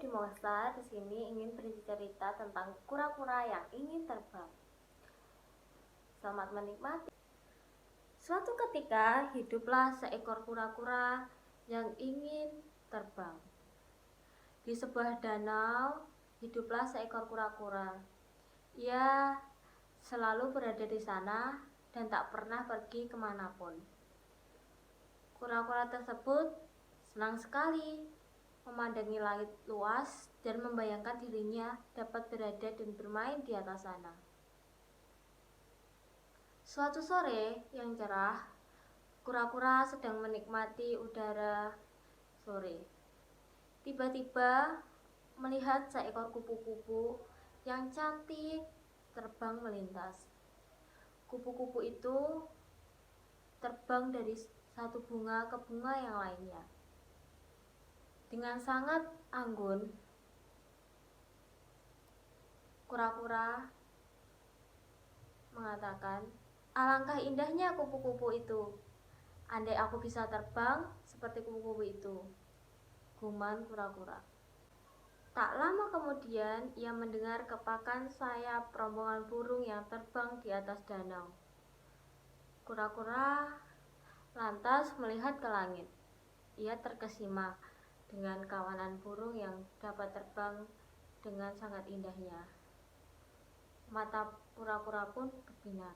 Dimosa di sini ingin bercerita tentang kura-kura yang ingin terbang. Selamat menikmati. Suatu ketika hiduplah seekor kura-kura yang ingin terbang. Di sebuah danau hiduplah seekor kura-kura. Ia selalu berada di sana dan tak pernah pergi kemanapun. Kura-kura tersebut senang sekali memandangi langit luas dan membayangkan dirinya dapat berada dan bermain di atas sana. Suatu sore yang cerah, kura-kura sedang menikmati udara sore. Tiba-tiba melihat seekor kupu-kupu yang cantik terbang melintas. Kupu-kupu itu terbang dari satu bunga ke bunga yang lainnya. Dengan sangat anggun, kura-kura mengatakan, "Alangkah indahnya kupu-kupu itu. Andai aku bisa terbang seperti kupu-kupu itu," gumam kura-kura. Tak lama kemudian, ia mendengar kepakan sayap rombongan burung yang terbang di atas danau. Kura-kura lantas melihat ke langit. Ia terkesima dengan kawanan burung yang dapat terbang dengan sangat indahnya. Mata kura-kura pun berbinar.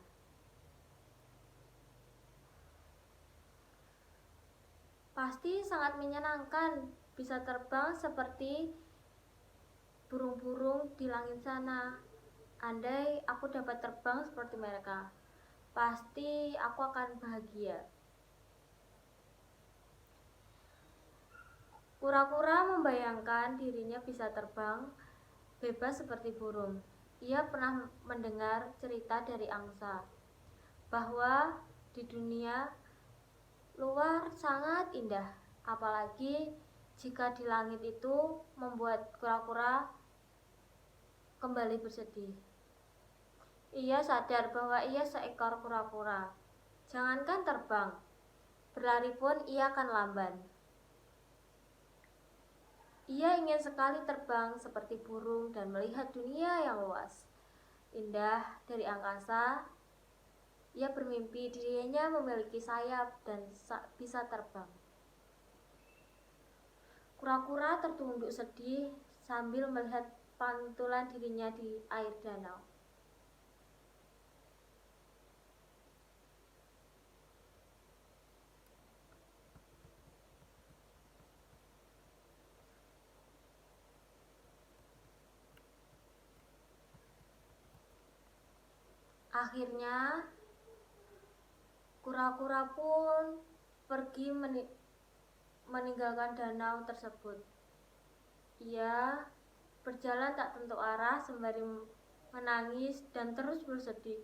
Pasti sangat menyenangkan bisa terbang seperti burung-burung di langit sana. Andai aku dapat terbang seperti mereka, pasti aku akan bahagia. Kura-kura membayangkan dirinya bisa terbang bebas seperti burung. Ia pernah mendengar cerita dari angsa bahwa di dunia luar sangat indah, apalagi jika di langit itu membuat kura-kura kembali bersedih. Ia sadar bahwa ia seekor kura-kura. Jangankan terbang, berlari pun ia akan lamban. Ia ingin sekali terbang seperti burung dan melihat dunia yang luas, indah dari angkasa. Ia bermimpi dirinya memiliki sayap dan bisa terbang. Kura-kura tertunduk sedih sambil melihat pantulan dirinya di air danau. Akhirnya kura-kura pun pergi meninggalkan danau tersebut. Ia berjalan tak tentu arah sembari menangis dan terus bersedih.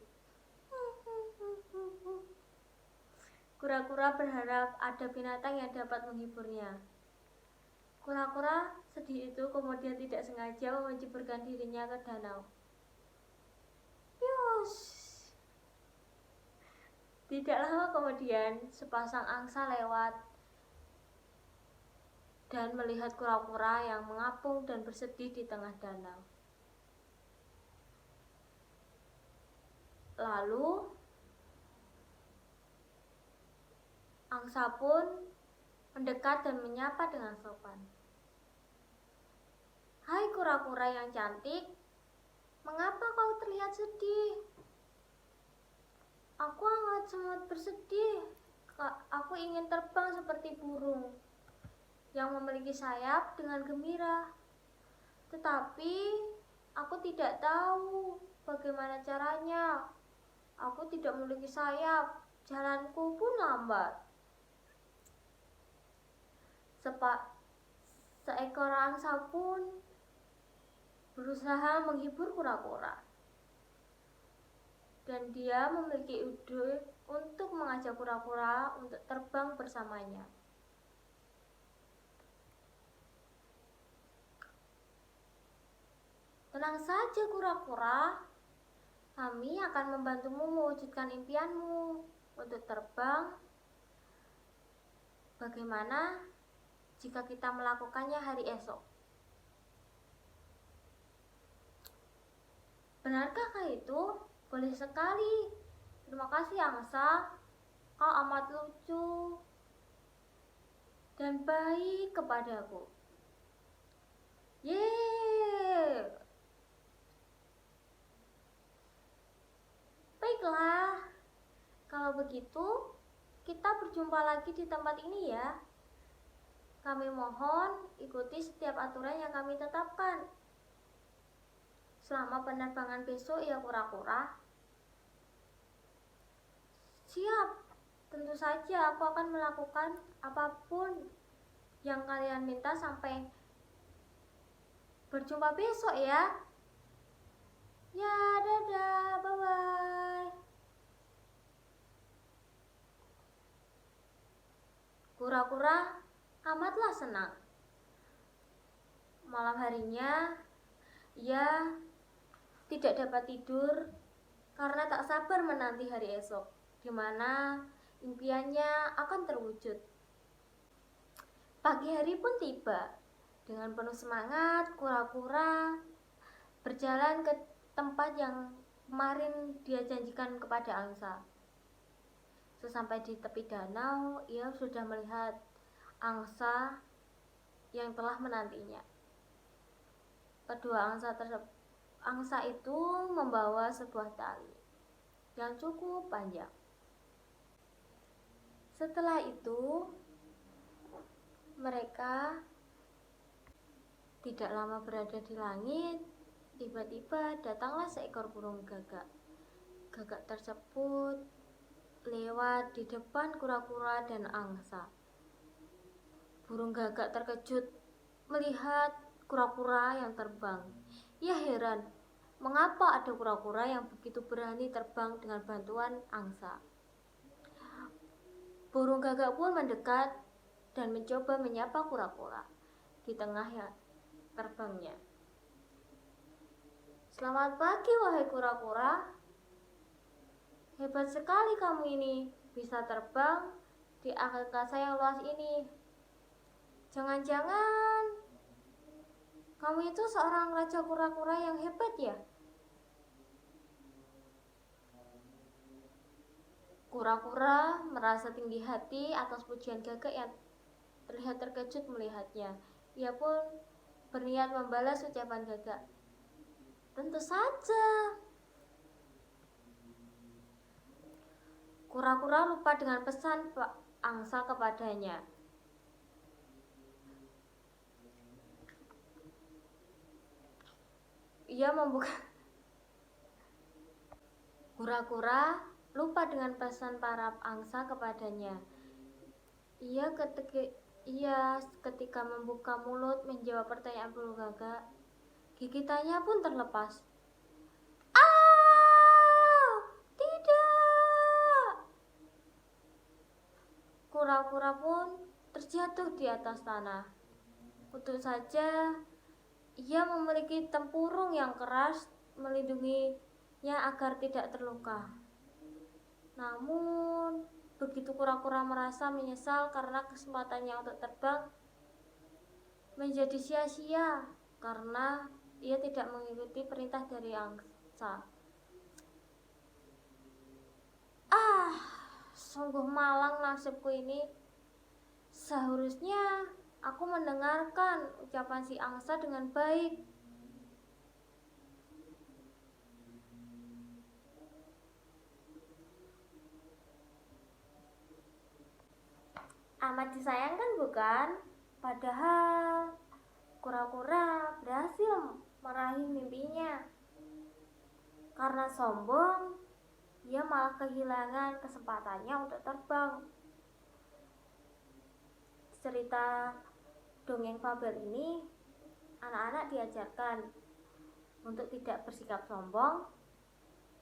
Kura-kura berharap ada binatang yang dapat menghiburnya. Kura-kura sedih itu kemudian tidak sengaja menjeburkan dirinya ke danau. Pius! Tidak lama kemudian, sepasang angsa lewat dan melihat kura-kura yang mengapung dan bersedih di tengah danau. Lalu angsa pun mendekat dan menyapa dengan sopan. "Hai kura-kura yang cantik, mengapa kau terlihat sedih?" "Aku sangat bersedih. Aku ingin terbang seperti burung yang memiliki sayap dengan gembira. Tetapi aku tidak tahu bagaimana caranya. Aku tidak memiliki sayap, jalanku pun lambat." Seekor angsa pun berusaha menghibur kura-kura. Dan dia memiliki ide untuk mengajak kura-kura untuk terbang bersamanya. "Tenang saja kura-kura, kami akan membantumu mewujudkan impianmu untuk terbang. Bagaimana jika kita melakukannya hari esok?" Benarkah kau itu? Boleh sekali. Terima kasih Angsa, kau amat lucu dan baik kepadaku. Yeay. Baiklah, kalau begitu kita berjumpa lagi di tempat ini ya. Kami mohon ikuti setiap aturan yang kami tetapkan. Selama penerbangan besok ya kura-kura. Siap, tentu saja aku akan melakukan apapun yang kalian minta sampai berjumpa besok ya. Ya, dadah, bye-bye. Kura-kura amatlah senang. Malam harinya, ia tidak dapat tidur karena tak sabar menanti hari esok, di mana impiannya akan terwujud. Pagi hari pun tiba. Dengan penuh semangat, kura-kura berjalan ke tempat yang kemarin dia janjikan kepada angsa. Sesampai di tepi danau, ia sudah melihat angsa yang telah menantinya. Kedua angsa itu membawa sebuah tali yang cukup panjang. Setelah itu, mereka tidak lama berada di langit. Tiba-tiba datanglah seekor burung gagak. Gagak tersebut lewat di depan kura-kura dan angsa. Burung gagak terkejut melihat kura-kura yang terbang. Ia heran, mengapa ada kura-kura yang begitu berani terbang dengan bantuan angsa. Burung gagak pun mendekat dan mencoba menyapa kura-kura di tengah terbangnya. Selamat pagi wahai kura-kura. Hebat sekali kamu ini, bisa terbang di angkasa yang luas ini. Jangan-jangan kamu itu seorang raja kura-kura yang hebat ya? Kura-kura merasa tinggi hati atas pujian gagak yang terlihat terkejut melihatnya. Ia pun berniat membalas ucapan gagak. Tentu saja. Kura-kura lupa dengan pesan Pak Angsa kepadanya. Ia membuka Kura-kura lupa dengan pesan para angsa kepadanya. Ia ketika membuka mulut menjawab pertanyaan burung gagak, gigitannya pun terlepas. Tidak! Kura-kura pun terjatuh di atas tanah. Untung saja ia memiliki tempurung yang keras melindunginya agar tidak terluka. Namun, begitu kura-kura merasa menyesal karena kesempatannya untuk terbang menjadi sia-sia karena ia tidak mengikuti perintah dari angsa. Sungguh malang nasibku ini. Seharusnya aku mendengarkan ucapan si angsa dengan baik. Amat disayangkan bukan? Padahal kura-kura berhasil meraih mimpinya. Karena sombong, ia malah kehilangan kesempatannya untuk terbang. Cerita dongeng fabel ini, anak-anak diajarkan untuk tidak bersikap sombong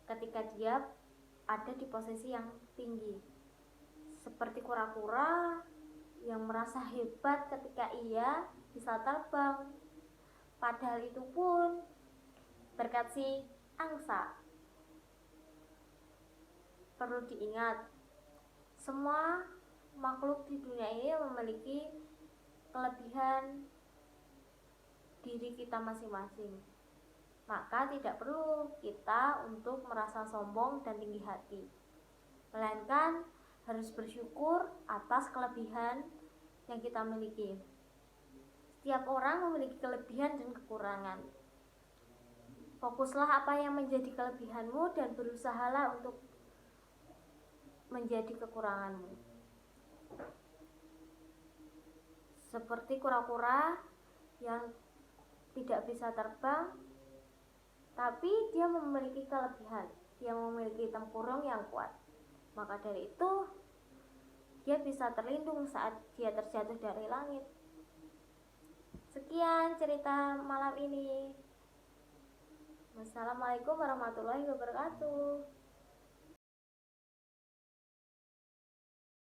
ketika dia ada di posisi yang tinggi. Seperti kura-kura yang merasa hebat ketika ia bisa terbang. Padahal itu pun berkat si angsa. Perlu diingat, semua makhluk di dunia ini memiliki kelebihan diri kita masing-masing. Maka tidak perlu kita untuk merasa sombong dan tinggi hati, melainkan harus bersyukur atas kelebihan yang kita miliki. Setiap orang memiliki kelebihan dan kekurangan. Fokuslah apa yang menjadi kelebihanmu dan berusahalah untuk menjadi kekuranganmu. Seperti kura-kura yang tidak bisa terbang, tapi dia memiliki kelebihan, dia memiliki tempurung yang kuat. Maka dari itu dia bisa terlindung saat dia terjatuh dari langit. Sekian cerita malam ini. Wassalamualaikum warahmatullahi wabarakatuh.